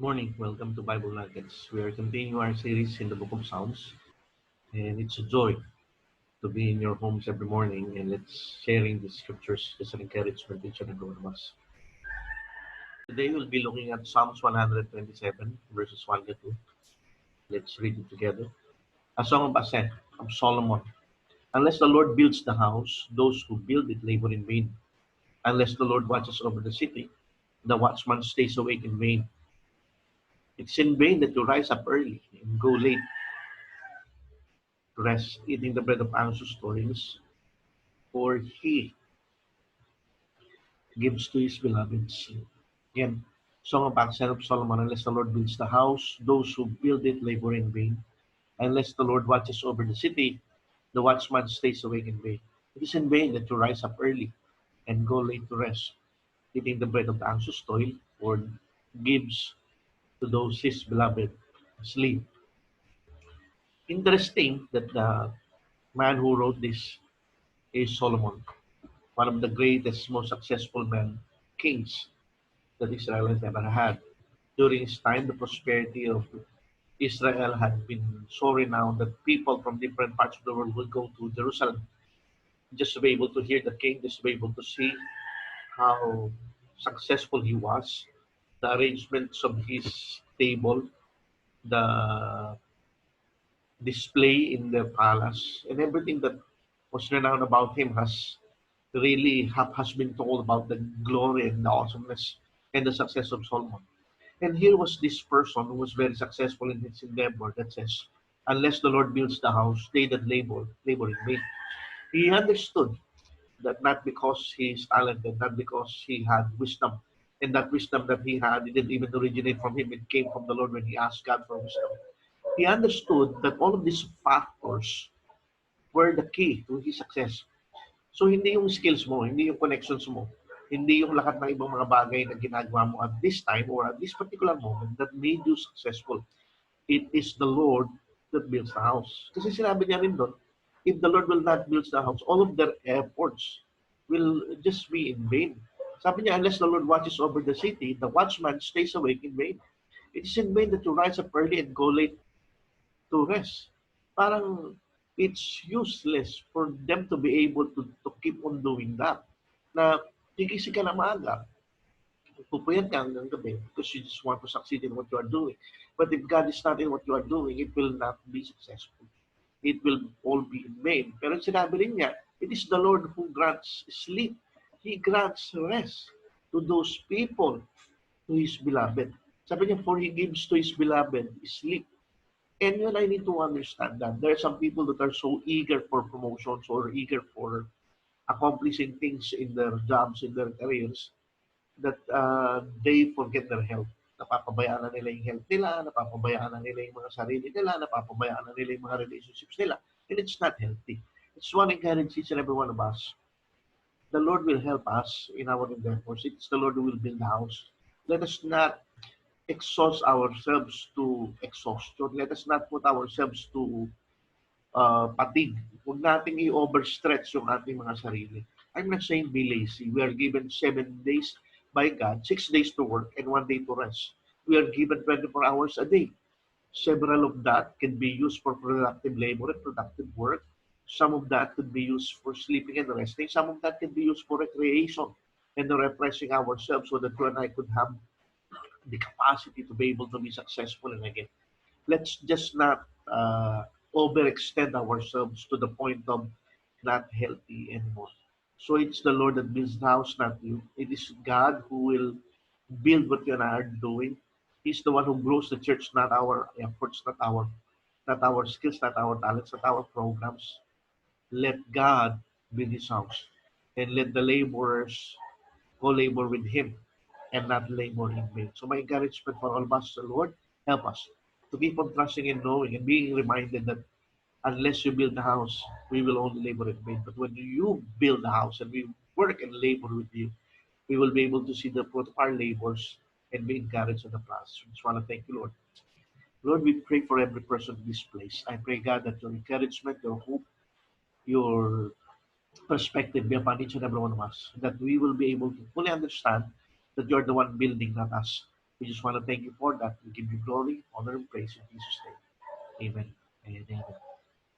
Morning, welcome to Bible Nuggets. We are continuing our series in the book of Psalms, and it's a joy to be in your homes every morning and let's sharing the scriptures as an encouragement to each and every one of us. Today we'll be looking at Psalms 127, verses 1 to 2. Let's read it together. A song of ascent of Solomon. Unless the Lord builds the house, those who build it labor in vain. Unless the Lord watches over the city, the watchman stays awake in vain. It's in vain that you rise up early and go late to rest, eating the bread of anxious toils, for he gives to his beloved sleep. Again, Song of Ascent of Solomon, unless the Lord builds the house, those who build it labor in vain. Unless the Lord watches over the city, the watchman stays awake in vain. It is in vain that you rise up early and go late to rest, eating the bread of the anxious toil, for gives to those his beloved sleep. Interesting that the man who wrote this is Solomon, one of the greatest, most successful men, kings that Israel has ever had. During his time, the prosperity of Israel had been so renowned that people from different parts of the world would go to Jerusalem just to be able to hear the king, just to be able to see how successful he was, the arrangements of his table, the display in the palace, and everything that was renowned about him has been told about the glory and the awesomeness and the success of Solomon. And here was this person who was very successful in his endeavor that says, unless the Lord builds the house, they that labor in vain. He understood that not because he is talented, not because he had wisdom, and that wisdom that he had, it didn't even originate from him, it came from the Lord when he asked God for wisdom. He understood that all of these factors were the key to his success. So hindi yung skills mo, hindi yung connections mo, hindi yung lahat ng ibang mga bagay na ginagawa mo at this time or at this particular moment that made you successful. It is the Lord that builds the house. Kasi sinabi niya rin doon, if the Lord will not build the house, all of their efforts will just be in vain. Sabi niya, unless the Lord watches over the city, the watchman stays awake in vain. It is in vain that you rise up early and go late to rest. Parang it's useless for them to be able to keep on doing that. Na gigising ka na maaga, pupuyat ka hanggang gabi because you just want to succeed in what you are doing. But if God is not in what you are doing, it will not be successful. It will all be in vain. Pero sinabi rin niya, it is the Lord who grants sleep. He grants rest to those people, to His beloved. Sabi niya, for He gives to His beloved sleep. And yun, I need to understand that there are some people that are so eager for promotions or eager for accomplishing things in their jobs, in their careers, that they forget their health. Napapabayaan na nila yung health nila, napapabayaan na nila yung mga sarili nila, napapabayaan na nila yung mga relationships nila. And it's not healthy. It's one encourage each and every one of us. The Lord will help us in our endeavors. It's the Lord who will build the house. Let us not exhaust ourselves to exhaustion. Let us not put ourselves to fatigue. Huwag nating i-overstretch yung ating mga sarili. I'm not saying be lazy. We are given 7 days by God, 6 days to work and 1 day to rest. We are given 24 hours a day. Several of that can be used for productive labor and productive work. Some of that could be used for sleeping and resting. Some of that can be used for recreation and refreshing ourselves so that you and I could have the capacity to be able to be successful. And again, let's just not overextend ourselves to the point of not healthy anymore. So it's the Lord that builds the house, not you. It is God who will build what you and I are doing. He's the one who grows the church, not our efforts, not our skills, not our talents, not our programs. Let God build His house, and let the laborers co-labor with Him and not labor in vain. So my encouragement for all of us, the Lord, help us to keep on trusting and knowing and being reminded that unless you build the house, we will only labor in vain. But when you build the house and we work and labor with you, we will be able to see the fruit of our labors and be encouraged in the process. We just want to thank you, Lord. Lord, we pray for every person in this place. I pray, God, that your encouragement, your hope, your perspective be upon each and every one of us, that we will be able to fully understand that you're the one building, not us. We just want to thank you for that. We give you glory, honor, and praise in Jesus' name. Amen and amen.